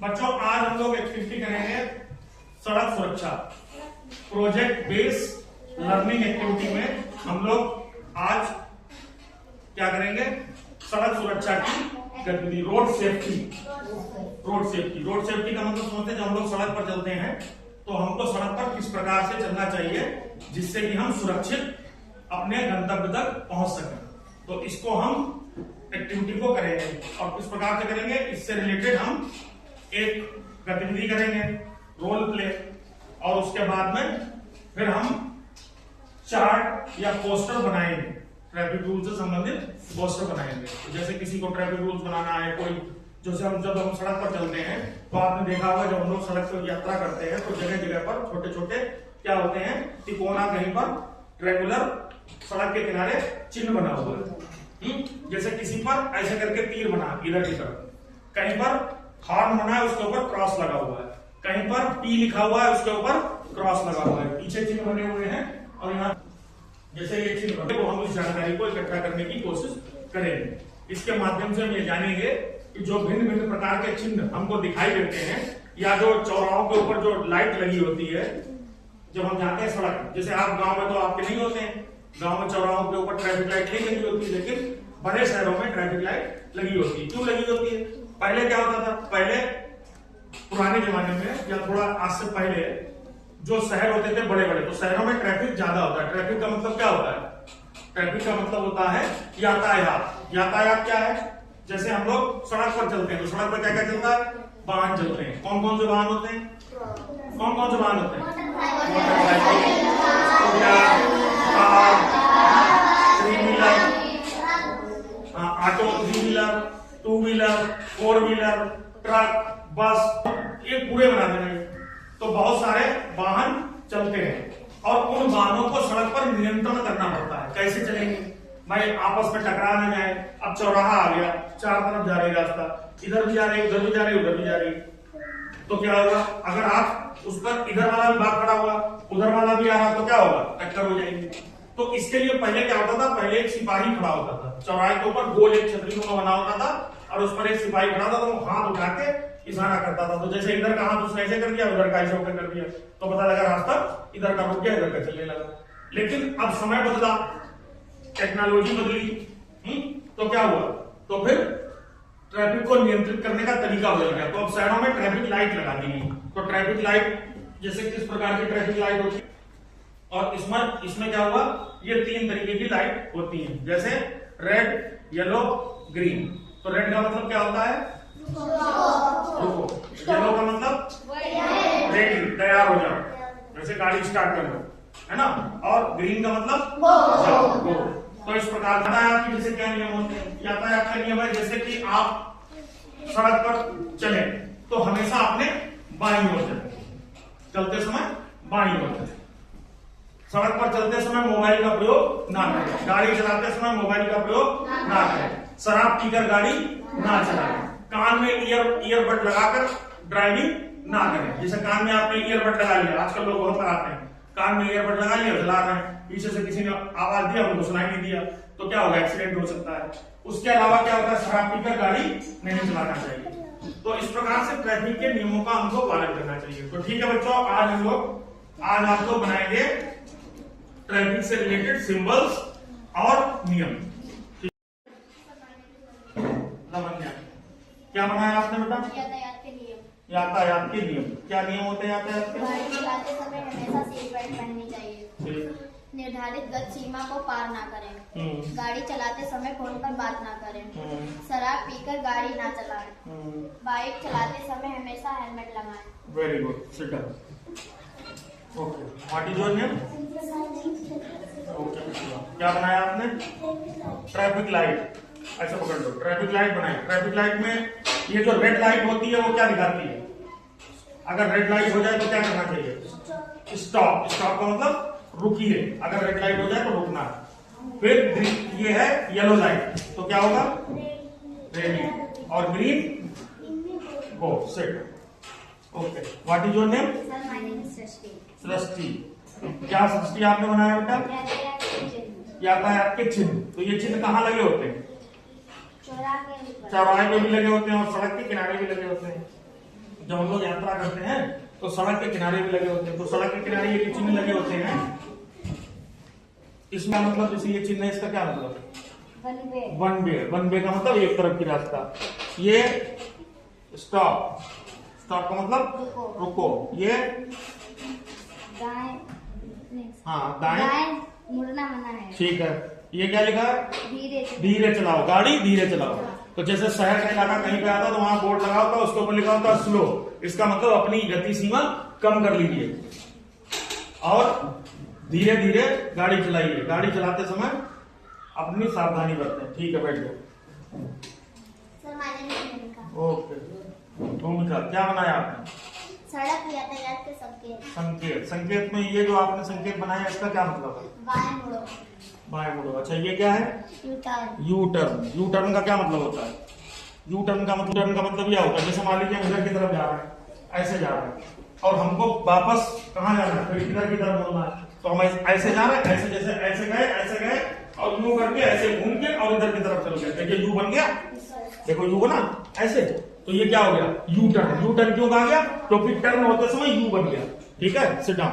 बच्चों आज हम लोग एक्टिविटी करेंगे सड़क सुरक्षा। प्रोजेक्ट बेस्ड लर्निंग एक्टिविटी में हम लोग आज क्या करेंगे, सड़क सुरक्षा की गतिविधि, रोड सेफ्टी। रोड सेफ्टी का मतलब समझते हैं, जब हम लोग सड़क पर चलते हैं तो हमको सड़क पर किस प्रकार से चलना चाहिए जिससे कि हम सुरक्षित अपने गंतव्य तक पहुंच सकें। तो इसको हम एक्टिविटी को करेंगे और किस प्रकार से करेंगे, इससे रिलेटेड हम एक गतिविधि करेंगे, रोल प्ले, और उसके बाद में फिर हम चार्ट या पोस्टर बनाएंगे, ट्रैफिक रूल से संबंधित पोस्टर बनाएंगे। तो जैसे किसी को ट्रैफिक रूल्स बनाना है, कोई जैसे हम जब हम सड़क पर चलते हैं तो आपने देखा होगा जब हम लोग सड़क पर यात्रा करते हैं तो जगह जगह पर छोटे छोटे क्या होते हैं, तिकोना, कहीं पर रेगुलर सड़क के किनारे चिन्ह बना हुआ है। जैसे किसी पर ऐसे करके तीर बना इधर की तरफ, कहीं पर हॉर्न बना है उसके ऊपर क्रॉस लगा हुआ है, कहीं पर पी लिखा हुआ है उसके ऊपर क्रॉस लगा हुआ है, पीछे चिन्ह बने हुए हैं और यहाँ जैसे ये चिन्ह बने, वो हम इस जानकारी को इकट्ठा करने की कोशिश करेंगे। इसके माध्यम से हम ये जानेंगे कि जो भिन्न भिन्न प्रकार के चिन्ह हमको दिखाई देते हैं या जो चौराहों के ऊपर जो लाइट लगी होती है जब हम जाते हैं सड़क, जैसे आप गांव में तो आपके नहीं होते हैं, गांव में चौराहों के ऊपर ट्रैफिक लाइट नहीं लगी होती, लेकिन बड़े शहरों में ट्रैफिक लाइट लगी होती है। क्यों लगी होती है? पहले क्या होता था, पहले पुराने जमाने में या थोड़ा आज से पहले जो शहर होते थे बड़े बड़े, तो शहरों में ट्रैफिक ज्यादा होता है। ट्रैफिक का मतलब क्या होता है? ट्रैफिक का मतलब होता है यातायात। यातायात क्या है? जैसे हम लोग सड़क पर चलते हैं तो सड़क पर क्या क्या चलता है, वाहन चलते हैं। कौन कौन से वाहन होते हैं? कौन कौन से वाहन होते हैं? Motorcycle, car, three wheeler, auto, three wheeler, two wheeler, four wheeler, truck, बस, ये पूरे बना देंगे। तो बहुत सारे वाहन चलते हैं और उन वाहनों को सड़क पर नियंत्रण करना पड़ता है। कैसे चलेंगे भाई, आपस में टकरा न जाए। अब चौराहा आ गया, चार तरफ जा रही रास्ता, इधर भी जा रही, उधर भी जा रही, उधर भी जा रही, तो क्या होगा, अगर आप उस पर इधर वाला भी भाग खड़ा हुआ, उधर वाला भी आ रहा तो क्या होगा, टक्कर हो जाएगी। तो इसके लिए पहले क्या होता था, पहले एक सिपाही खड़ा होता था चौराहे के ऊपर, गोल एक छतरी का बना होता था और उस पर एक सिपाही खड़ा था, तो वो हाथ उठा के इशारा करता था। तो जैसे इधर का हाथ उसने ऐसे कर दिया, उधर का ऐसे होकर कर दिया, तो पता लगा रास्ता इधर का रुक गया, इधर का चलने लगा। लेकिन अब समय बदला, टेक्नोलॉजी बदली, तो क्या हुआ, तो फिर ट्रैफिक को नियंत्रित करने का तरीका बदल गया। तो अब शहरों में ट्रैफिक लाइट लगा दी गई। तो ट्रैफिक लाइट जैसे किस प्रकार की ट्रैफिक लाइट होती है, और इसमें क्या हुआ, ये तीन तरीके की लाइट होती हैं, जैसे रेड, येलो, ग्रीन। तो रेड का मतलब क्या होता है, रुको। येलो का मतलब रेडी, तैयार हो जाओ, जैसे गाड़ी स्टार्ट कर लो, है ना। और ग्रीन का मतलब जाओ, गो। तो इस प्रकार यातायात के जैसे क्या नियम होते हैं, यातायात का नियम है जैसे कि आप सड़क पर चले तो हमेशा अपने बाईं ओर चले, चलते समय बाईं ओर चले, सड़क पर चलते समय मोबाइल का प्रयोग ना करें, गाड़ी चलाते समय मोबाइल का प्रयोग ना करें, शराब पीकर गाड़ी ना चलाएं, कान में ईयरबड लगाकर ड्राइविंग ना करें। जैसे कान में आपने ईयरबड लगा लिया, आजकल लोग बहुत कराते हैं, कान में ईयरबड लगा लिया, चला रहे हैं, पीछे से किसी ने आवाज दिया, उनको सुनाई नहीं दिया, तो क्या होगा, एक्सीडेंट हो सकता है। उसके अलावा क्या होता है, शराब पीकर गाड़ी नहीं चलाना चाहिए। तो इस प्रकार से ट्रैफिक के नियमों का हमको पालन करना चाहिए। तो ठीक है बच्चों, आज आप लोग बनाएंगे ट्रैफिक से रिलेटेड सिंबल्स और नियम। क्या बनाया आपने बेटा? यातायात के नियम। यातायात के नियम, क्या नियम होते हैं यातायात के? गाड़ी चलाते समय हमेशा सीट बेल्ट पहननी चाहिए, निर्धारित गति सीमा को पार ना करें, गाड़ी चलाते समय फोन पर बात ना करें, शराब पीकर गाड़ी ना चलाएं, बाइक चलाते समय हमेशा हेलमेट लगाएं। Very good, sit down. Okay, what is your name? Okay, क्या बनाया आपने? ट्रैफिक लाइट, ऐसा पकड़ लो, ट्रैफिक लाइट बनाई। ट्रैफिक लाइट में ये जो रेड लाइट होती है वो क्या दिखाती है, अगर रेड लाइट हो जाए तो क्या करना चाहिए, स्टॉप। स्टॉप का मतलब रुकिए, अगर रेड लाइट हो जाए तो रुकना। फिर ये है येलो लाइट, तो क्या होगा, रेडी, और green go, set. Okay, what is your name? Sir, my name is Srishti. Srishti, क्या सृष्टि आपने बनाया बेटा? यातायात के चिन्ह। तो ये चिन्ह कहाँ लगे होते हैं? चौराहे पे भी लगे होते हैं और सड़क के किनारे भी लगे होते हैं। जब हम लोग यात्रा करते हैं तो सड़क के किनारे भी लगे होते हैं। तो सड़क के किनारे ये चिन्ह लगे होते हैं। इसमें मतलब जैसे ये चिन्ह है, इसका क्या मतलब है? वन वे का मतलब एक तरफ की रास्ता। ये स्टॉप, स्टॉप का मतलब रुको। ये हाँ दाएं मुड़ना मना है। ठीक है। ये क्या लिखा है? धीरे चलाओ, गाड़ी धीरे चलाओ। तो जैसे शहर का इलाका कहीं पे आता तो वहां बोर्ड लगा होता, उसके ऊपर लिखा होता स्लो। इसका मतलब अपनी गति सीमा कम कर लीजिए और धीरे धीरे गाड़ी चलाइए। गाड़ी चलाते समय अपनी सावधानी बरतें। ठीक है, बैठ जाओ। ओके, भूमिका क्या बनाया आपने? सड़क यातायात के संकेत। संकेत, संकेत में ये जो आपने संकेत बनाया इसका क्या मतलब है? बाएं मुड़ो। बाएं मुड़ो। अच्छा, ये क्या है? U turn. U turn. U turn का क्या मतलब होता है? यू टर्न का मतलब क्या होता है? जैसे मान लीजिए हम इधर की तरफ जा रहे हैं, ऐसे जा रहे हैं और हमको वापस कहाँ जाना है? फिर इधर की तरफ मुड़ना है। तो हम ऐसे जा रहे हैं, ऐसे जैसे ऐसे गए और यू करके ऐसे घूम के और इधर की तरफ चल गए। देखिए यू बन गया, देखो यू बना ऐसे। तो ये क्या हो गया? U turn. यू टर्न क्यों कहा गया? क्योंकि टर्न होते समय यू बन गया। ठीक है, सिट डाउन।